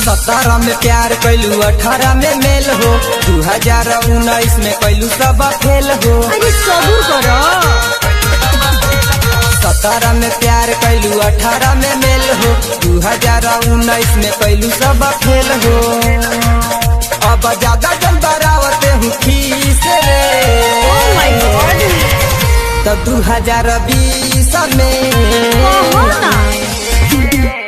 सत्रह में प्यार कैलू 18 में मेल हो 2019 में कैलू सब फेल हो। अरे सबूर करो। 17 में प्यार कैलू 18 में मेल हो 2019 में कैलू सब फेल हो। अब ज्यादा जल बरावते हूँ खीस रे। Oh my God। तब 2020 में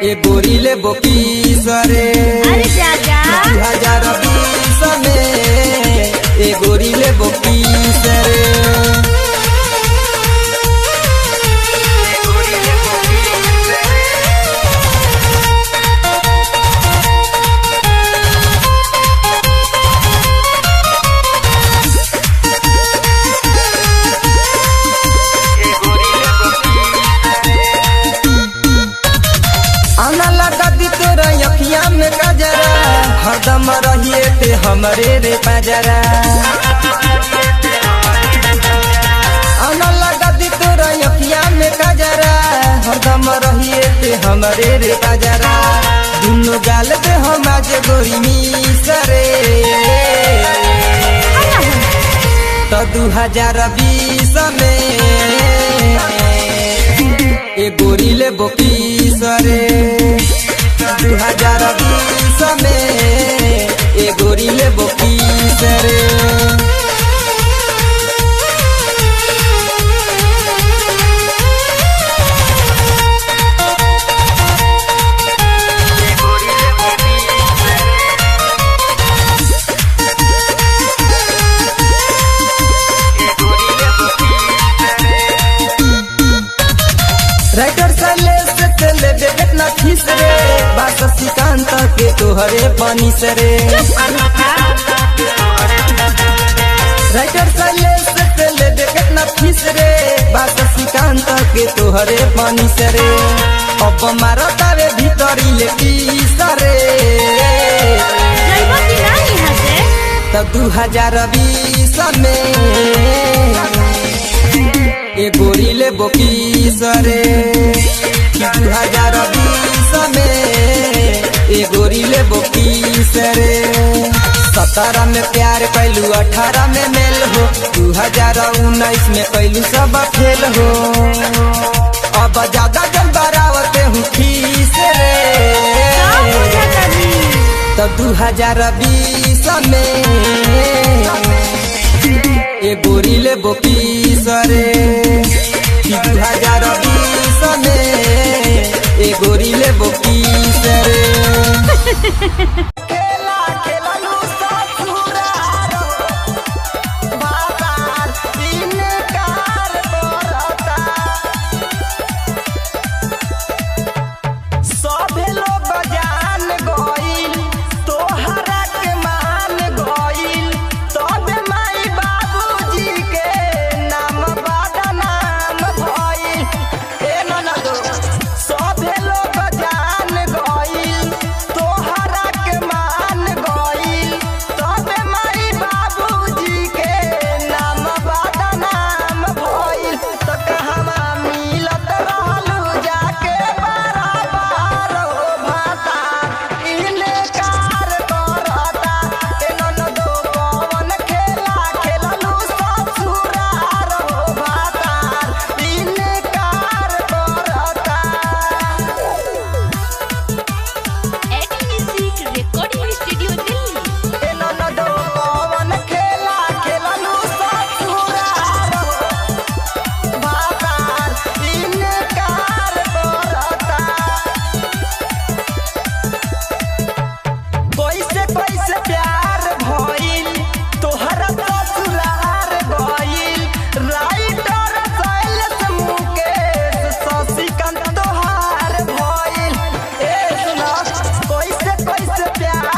ये गोरी ले बोकी सरे। अरे चाचा 2020 में ये गोरी ले बोकी सरे। हरदम रहिए ते हमरे रे पजरा आना लगा दी तोरा अखिया में कजरा। हरदम रहिए ते हमरे रे पजरा दुनो गाल दे हम आज गोरी मिसरे। तो 2020 में ए गोरी ले बोकी सरे। 2020 में ए गोरी ले बोकी सरे। राइटर सैलेश से ले दे कितना फीस रे। बात श्रीकांत के तोहरे पानी से रे। राइटर सैलेश से ले दे कितना फीस रे। बात श्रीकांत के तोहरे पानी से रे। अब मारा तारे भीतरी ले पीस रे। तब 2020 में ए गोरी ले बोकी सरे। 2020 में ए गोरी ले बोकी सरे। 17 में प्यार कैलू 18 में मेल हो 2019 में कैलू सब फेल हो। अब ज्यादा जल बरावते हूँ खीस रे। तब 2020 में ए गोरी ले बोकी सरे। 2020 में ए गोरी ले बोकी